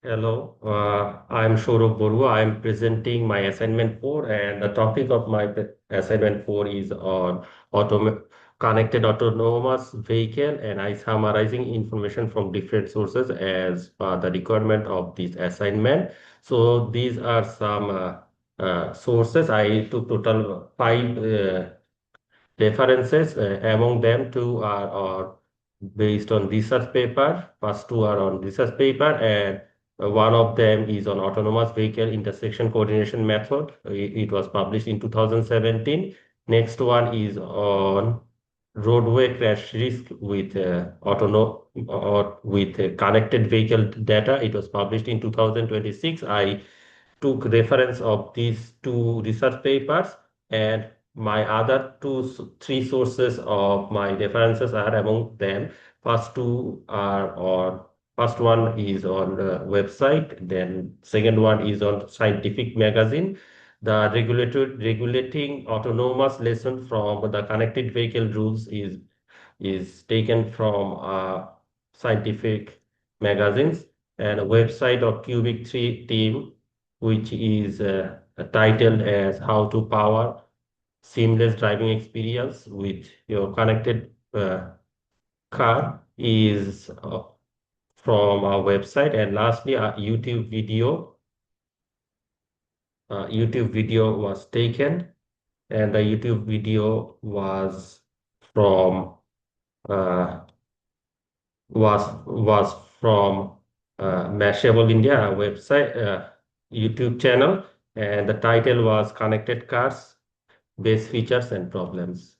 Hello, I'm Saurabh Borua. I'm presenting my assignment 4, and the topic of my assignment 4 is on connected autonomous vehicle, and I summarizing information from different sources as per the requirement of this assignment. So these are some sources. I took total five references. Among them, two are based on research paper. First two are on research paper, and one of them is on autonomous vehicle intersection coordination method. It was published in 2017. Next one is on roadway crash risk with connected vehicle data. It was published in 2026. I took reference of these two research papers, and my other three sources of my references are among them. First two are on First one is on the website, then second one is on scientific magazine. The regulating autonomous lesson from the connected vehicle rules is taken from scientific magazines, and a website of Cubic 3 team, which is titled as How to Power Seamless Driving Experience with Your Connected Car, is from our website. And lastly, a YouTube video was taken, and the YouTube video from uh, was from Mashable India website, YouTube channel, and the title was Connected Cars, Base Features and Problems.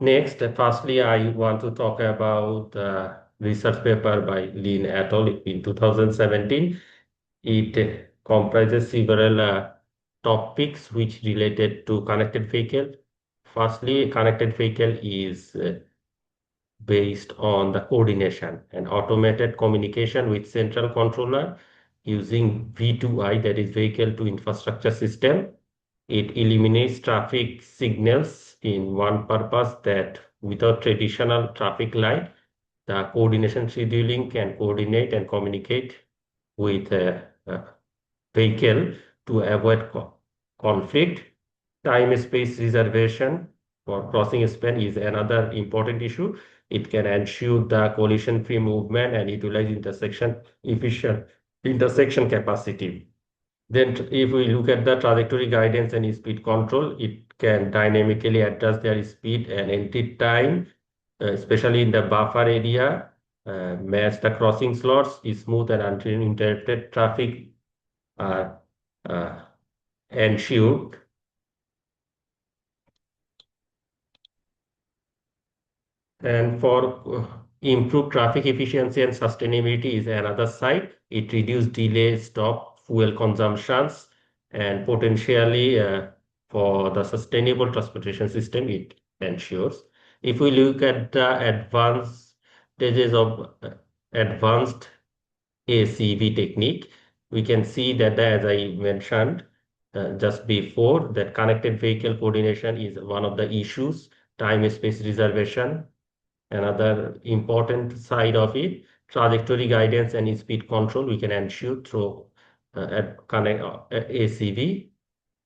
Next, firstly, I want to talk about research paper by Lin et al. In 2017. It comprises several topics which related to connected vehicle. Firstly, connected vehicle is based on the coordination and automated communication with central controller using V2I, that is vehicle to infrastructure system. It eliminates traffic signals in one purpose that without traditional traffic light, the coordination scheduling can coordinate and communicate with a vehicle to avoid conflict. Time space reservation for crossing span is another important issue. It can ensure the collision-free movement and utilize efficient intersection capacity. Then, if we look at the trajectory guidance and speed control, it can dynamically adjust their speed and entry time, especially in the buffer area, match the crossing slots, smooth and uninterrupted traffic are uh, ensured. And for improved traffic efficiency and sustainability is another side. It reduces delay, stop, fuel consumptions, and potentially for the sustainable transportation system, it ensures. If we look at the advantages of advanced ACV technique, we can see that as I mentioned just before, that connected vehicle coordination is one of the issues, time space reservation. Another important side of it, trajectory guidance and speed control, we can ensure through ACV.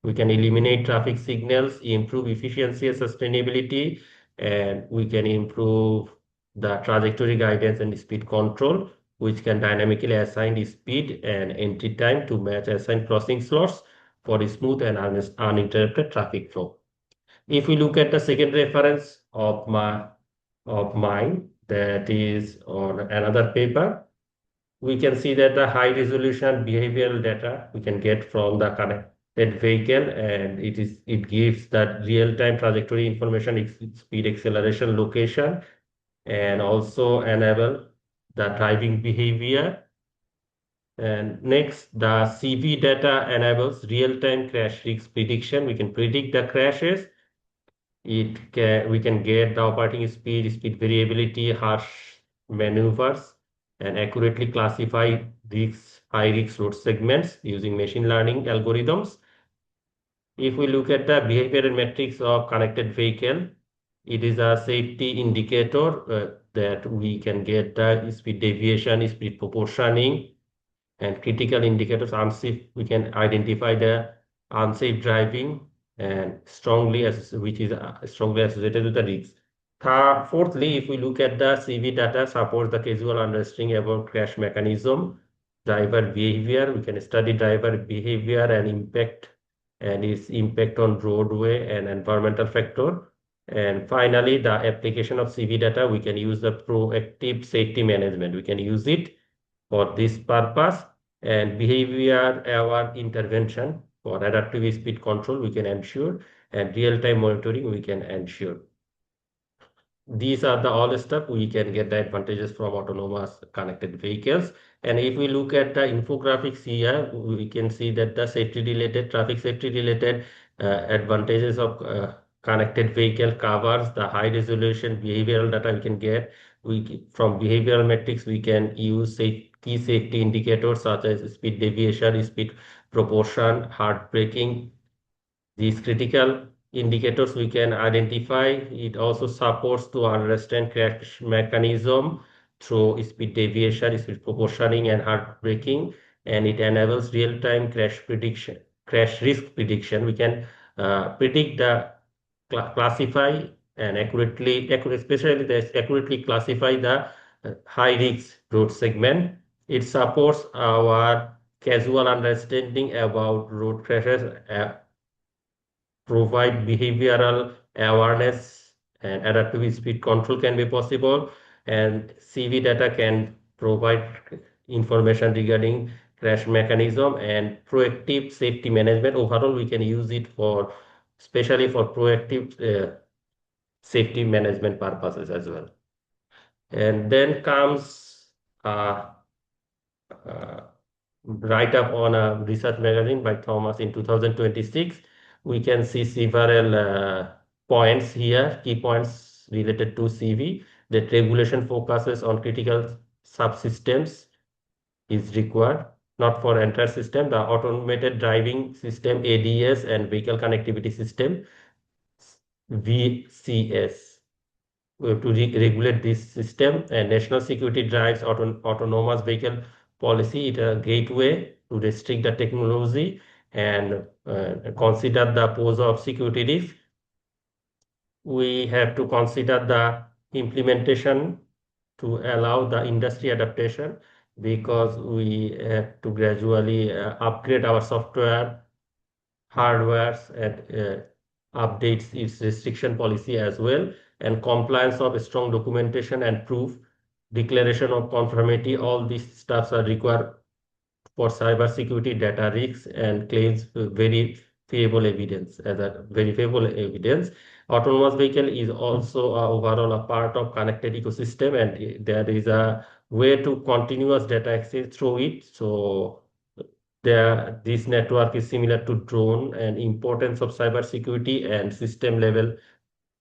We can eliminate traffic signals, improve efficiency and sustainability, and we can improve the trajectory guidance and speed control, which can dynamically assign the speed and entry time to match assigned crossing slots for a smooth and uninterrupted traffic flow. If we look at the second reference of mine, that is on another paper, we can see that the high resolution behavioral data we can get from the connected vehicle, and it gives that real-time trajectory information, speed, acceleration, location, and also enable the driving behavior. And next, the CV data enables real-time crash risk prediction. We can predict the crashes. We can get the operating speed variability, harsh maneuvers, and accurately classify these high risk road segments using machine learning algorithms. If we look at the behavioral metrics of connected vehicle, It is a safety indicator that we can get the speed deviation, speed proportioning, and critical indicators. Unsafe, we can identify the unsafe driving and which is strongly associated with the risks. Fourthly, if we look at the CV data supports the casual understanding about crash mechanism, driver behavior. We can study driver behavior and its impact on roadway and environmental factor. And finally, the application of CV data, we can use the proactive safety management. We can use it for this purpose, and behavior aware intervention for adaptive speed control we can ensure, and real-time monitoring we can ensure. These are the all stuff we can get the advantages from autonomous connected vehicles. And if we look at the infographics here, we can see that the safety related, traffic safety related advantages of connected vehicle covers the high resolution behavioral data we can get. From behavioral metrics, we can use key safety indicators such as speed deviation, speed proportion, hard braking. These critical indicators we can identify. It also supports to understand crash mechanism through speed deviation, speed proportioning, and hard braking, and it enables real-time crash risk prediction. We can predict the classify and especially accurately classify the high risk road segment. It supports our casual understanding about road crashes, provide behavioral awareness, and adaptive speed control can be possible, and CV data can provide information regarding crash mechanism and proactive safety management. Overall, we can use it for especially for proactive safety management purposes as well. And then comes uh, write-up on a research magazine by Thomas in 2026. We can see several points here, key points related to CV. That regulation focuses on critical subsystems is required, not for entire system. The automated driving system, ADS, and vehicle connectivity system, VCS, to regulate this system. And national security drives autonomous vehicle policy. It a gateway to restrict the technology and consider the pose of security risk. We have to consider the implementation to allow the industry adaptation, because we have to gradually upgrade our software, hardwares, and updates its restriction policy as well, and compliance of strong documentation and proof, declaration of conformity. All these stuffs are required for cybersecurity data risks and claims verifiable evidence. As a verifiable evidence, autonomous vehicle is also overall a part of connected ecosystem, and there is a way to continuous data access through it. So this network is similar to drone, and importance of cybersecurity and system level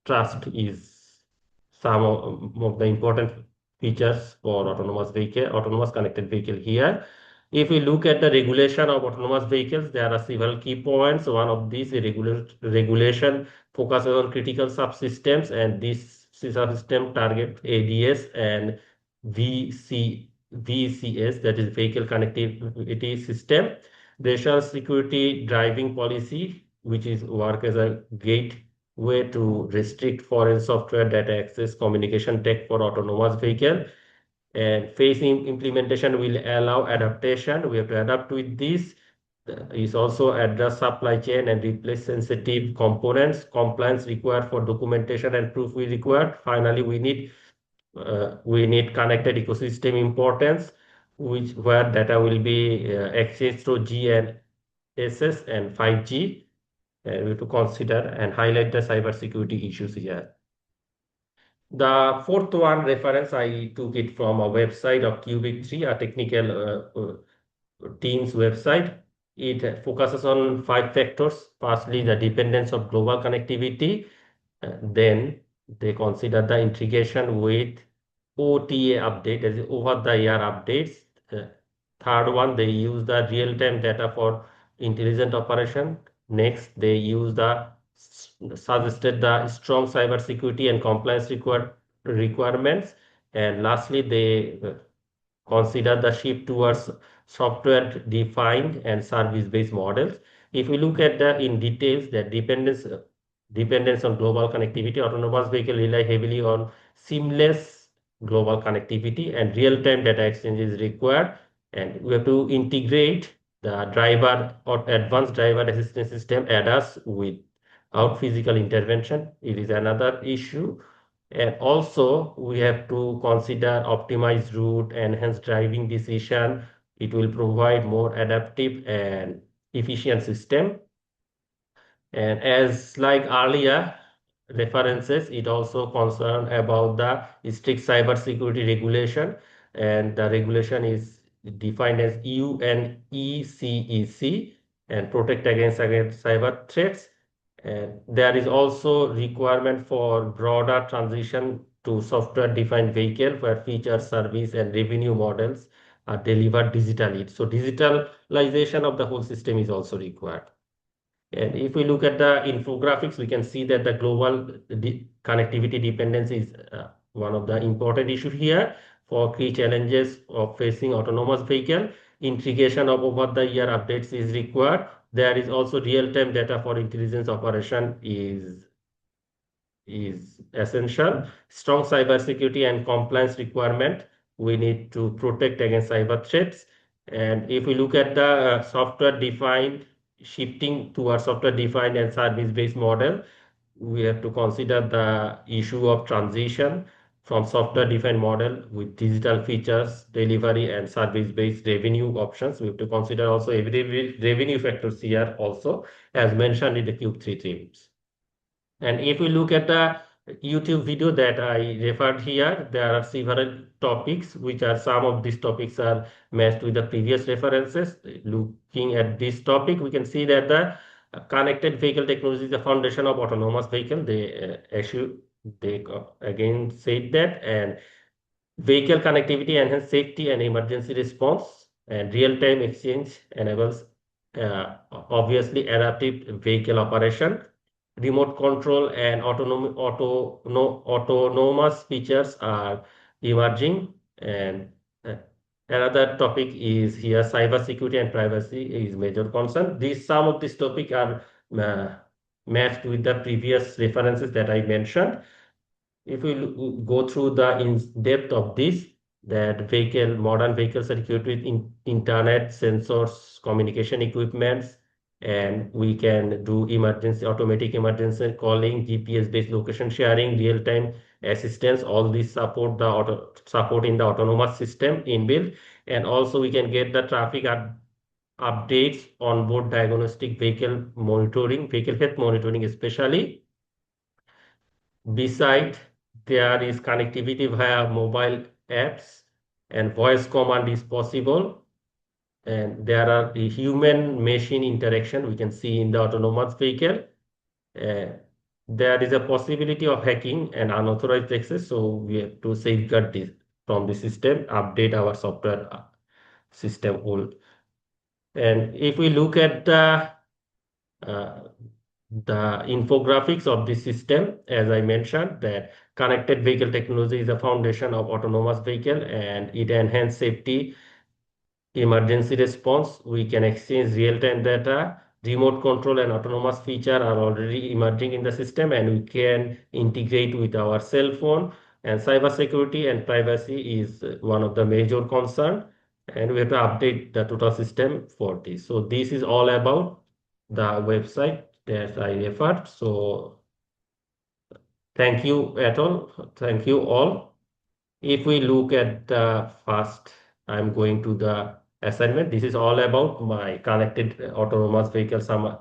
trust is some of the important features for autonomous connected vehicle here. If we look at the regulation of autonomous vehicles, there are several key points. One of these is regulation focuses on critical subsystems, and this subsystem target ADS and VCS, that is vehicle connectivity system. National security driving policy, which is work as a gateway to restrict foreign software data access communication tech for autonomous vehicle. And phasing implementation will allow adaptation. We have to adapt with this. Is also address supply chain and replace sensitive components. Compliance required for documentation and proof we required. Finally, we need connected ecosystem importance, where data will be exchanged through GNSS and 5G. We have to consider and highlight the cybersecurity issues here. The fourth one reference, I took it from a website of Cubic 3, a technical team's website. It focuses on 5 factors. Firstly, the dependence of global connectivity. Then they consider the integration with OTA update, as over-the-air updates. Third one, they use the real-time data for intelligent operation. Next, they use the suggested the strong cybersecurity and compliance requirements. And lastly, they consider the shift towards software-defined and service-based models. If we look at the in details, the dependence on global connectivity, autonomous vehicle rely heavily on seamless global connectivity and real-time data exchange is required. And we have to integrate the driver or advanced driver assistance system ADAS without physical intervention. It is another issue. And also, we have to consider optimized route, enhanced driving decision. It will provide more adaptive and efficient system. And as like earlier references, it also concerned about the strict cybersecurity regulation, and the regulation is defined as UNECEC and protect against cyber threats. And there is also requirement for broader transition to software-defined vehicle where feature, service, and revenue models are delivered digitally. So digitalization of the whole system is also required. And if we look at the infographics, we can see that the global connectivity dependence is one of the important issues here for key challenges of facing autonomous vehicle. Integration of over-the-air updates is required. There is also real-time data for intelligence operation is essential. Strong cybersecurity and compliance requirement. We need to protect against cyber threats. And if we look at the software-defined, shifting towards software-defined and service-based model, we have to consider the issue of transition from software-defined model with digital features, delivery, and service-based revenue options. We have to consider also every revenue factors here also, as mentioned in the Q3 themes. And if we look at the YouTube video that I referred here, there are several topics, which are some of these topics are matched with the previous references. Looking at this topic, we can see that the connected vehicle technology is the foundation of autonomous vehicle. They again said that, and vehicle connectivity enhance safety and emergency response, and real-time exchange enables obviously adaptive vehicle operation. Remote control and autonomous features are emerging. And uh, another topic is here cybersecurity and privacy is major concern. These some of these topic are uh, matched with the previous references that I mentioned. If we go through the in depth of this, that modern vehicles are equipped with internet, sensors, communication equipments, and we can do automatic emergency calling, GPS-based location sharing, real-time assistance. All these support in the autonomous system inbuilt, and also we can get the traffic updates on board diagnostic vehicle health monitoring, especially. Beside, there is connectivity via mobile apps and voice command is possible. And there are the human machine interaction we can see in the autonomous vehicle. Uh, there is a possibility of hacking and unauthorized access, so we have to safeguard this from the system, update our software system all. And if we look at uh, the infographics of this system, as I mentioned, that connected vehicle technology is the foundation of autonomous vehicle and it enhances safety, emergency response. We can exchange real-time data. Remote control and autonomous feature are already emerging in the system, and we can integrate with our cell phone. And cybersecurity and privacy is one of the major concern, and we have to update the total system for this. So this is all about the website that I referred. So thank you at all. Thank you all. If we look at the first, I'm going to the assignment. This is all about my connected autonomous vehicle some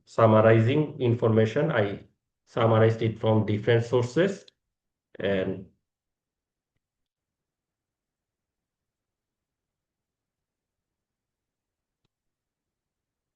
summarizing information. I summarized it from different sources, and